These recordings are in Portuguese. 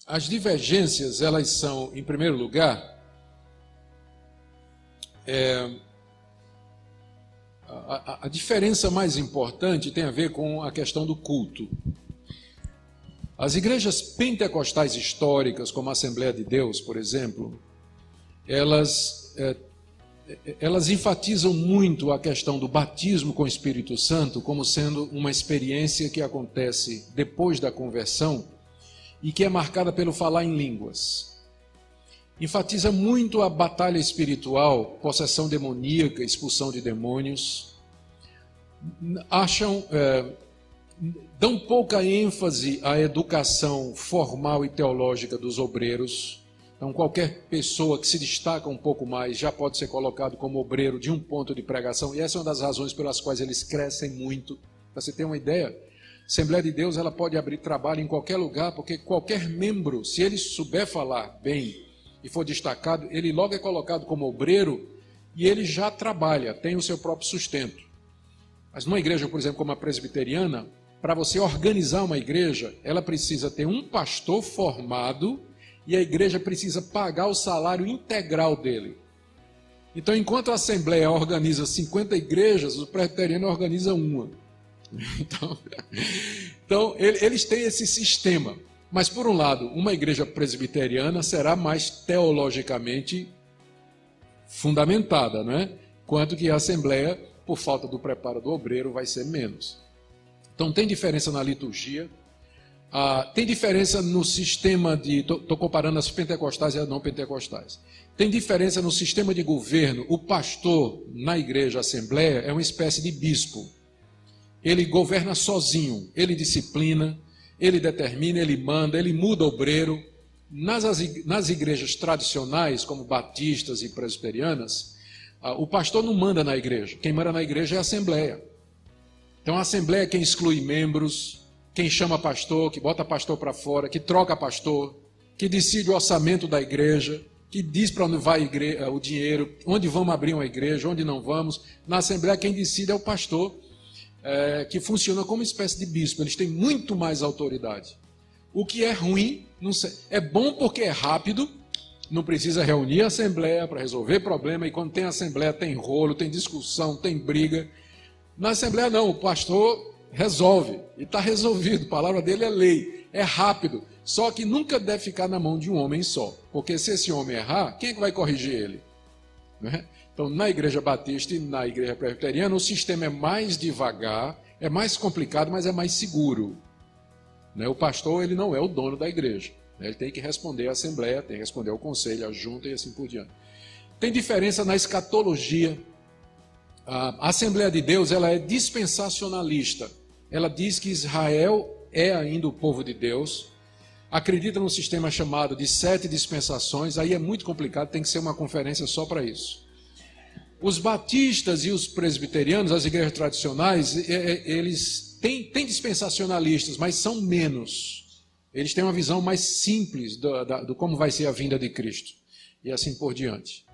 As divergências, elas são, em primeiro lugar, a diferença mais importante tem a ver com a questão do culto. As igrejas pentecostais históricas, como a Assembleia de Deus, por exemplo, elas enfatizam muito a questão do batismo com o Espírito Santo como sendo uma experiência que acontece depois da conversão e que é marcada pelo falar em línguas. Enfatiza muito a batalha espiritual, possessão demoníaca, expulsão de demônios. Dão pouca ênfase à educação formal e teológica dos obreiros. Então, qualquer pessoa que se destaca um pouco mais já pode ser colocado como obreiro de um ponto de pregação, e essa é uma das razões pelas quais eles crescem muito. Para você ter uma ideia, a Assembleia de Deus ela pode abrir trabalho em qualquer lugar, porque qualquer membro, se ele souber falar bem e for destacado, ele logo é colocado como obreiro e ele já trabalha, tem o seu próprio sustento. Mas numa igreja, por exemplo, como a presbiteriana, para você organizar uma igreja, ela precisa ter um pastor formado e a igreja precisa pagar o salário integral dele. Então, enquanto a Assembleia organiza 50 igrejas, o presbiteriano organiza uma. Então, eles têm esse sistema. Mas, por um lado, uma igreja presbiteriana será mais teologicamente fundamentada, né? Quanto que a Assembleia, por falta do preparo do obreiro, vai ser menos. Então, tem diferença na liturgia, tem diferença no sistema de... Estou comparando as pentecostais e as não pentecostais. Tem diferença no sistema de governo. O pastor, na igreja Assembleia, é uma espécie de bispo. Ele governa sozinho, ele disciplina, ele determina, ele manda, ele muda obreiro. Nas igrejas tradicionais, como batistas e presbiterianas, o pastor não manda na igreja. Quem manda na igreja é a Assembleia. Então a Assembleia é quem exclui membros, quem chama pastor, que bota pastor para fora, que troca pastor, que decide o orçamento da igreja, que diz para onde vai o dinheiro, onde vamos abrir uma igreja, onde não vamos. Na Assembleia quem decide é o pastor, que funciona como uma espécie de bispo. Eles têm muito mais autoridade. O que é ruim, não sei, é bom porque é rápido, não precisa reunir a Assembleia para resolver problema, e quando tem Assembleia tem rolo, tem discussão, tem briga. Na Assembleia não, o pastor resolve, e está resolvido, a palavra dele é lei, é rápido, só que nunca deve ficar na mão de um homem só, porque se esse homem errar, quem é que vai corrigir ele? Né? Então, na igreja batista e na igreja presbiteriana, o sistema é mais devagar, é mais complicado, mas é mais seguro. Né? O pastor, ele não é o dono da igreja, né? Ele tem que responder à Assembleia, tem que responder ao conselho, à junta e assim por diante. Tem diferença na escatologia. A Assembleia de Deus, ela é dispensacionalista. Ela diz que Israel é ainda o povo de Deus, acredita num sistema chamado de 7 dispensações, aí é muito complicado, tem que ser uma conferência só para isso. Os batistas e os presbiterianos, as igrejas tradicionais, eles têm dispensacionalistas, mas são menos. Eles têm uma visão mais simples do como vai ser a vinda de Cristo, e assim por diante.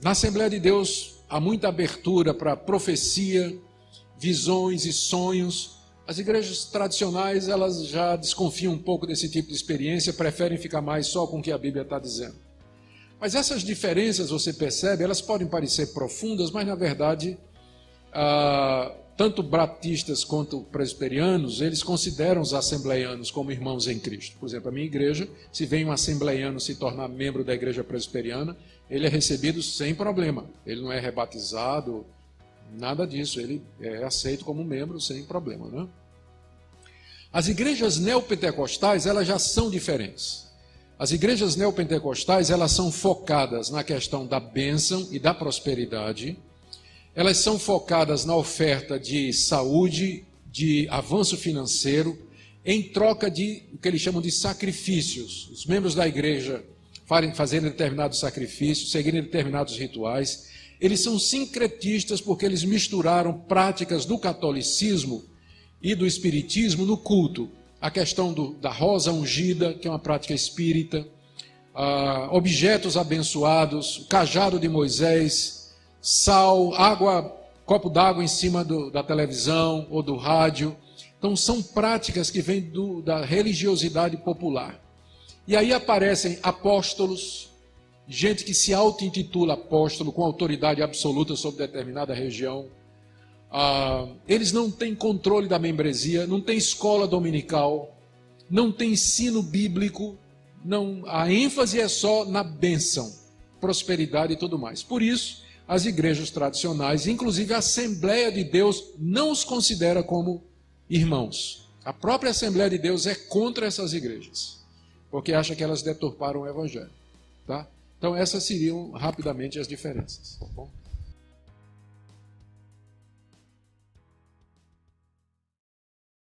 Na Assembleia de Deus, há muita abertura para profecia, visões e sonhos. As igrejas tradicionais, elas já desconfiam um pouco desse tipo de experiência, preferem ficar mais só com o que a Bíblia está dizendo. Mas essas diferenças, você percebe, elas podem parecer profundas, mas na verdade, tanto batistas quanto presbiterianos, eles consideram os assembleianos como irmãos em Cristo. Por exemplo, a minha igreja, se vem um assembleiano se tornar membro da igreja presbiteriana, ele é recebido sem problema. Ele não é rebatizado, nada disso. Ele é aceito como membro sem problema, né? As igrejas neopentecostais, elas já são diferentes. As igrejas neopentecostais, elas são focadas na questão da bênção e da prosperidade. Elas são focadas na oferta de saúde, de avanço financeiro, em troca de o que eles chamam de sacrifícios. Os membros da igreja fazerem determinados sacrifícios, seguirem determinados rituais. Eles são sincretistas porque eles misturaram práticas do catolicismo e do espiritismo no culto. A questão da rosa ungida, que é uma prática espírita, objetos abençoados, o cajado de Moisés, sal, água, copo d'água em cima da televisão ou do rádio, Então são práticas que vêm da religiosidade popular. E aí aparecem apóstolos, gente que se auto-intitula apóstolo, com autoridade absoluta sobre determinada região. Eles não têm controle da membresia, não têm escola dominical, não têm ensino bíblico, a ênfase é só na bênção, prosperidade e tudo mais. Por isso, as igrejas tradicionais, inclusive a Assembleia de Deus, não os considera como irmãos. A própria Assembleia de Deus é contra essas igrejas, porque acha que elas deturparam o Evangelho. Tá? Então essas seriam rapidamente as diferenças. Tá bom?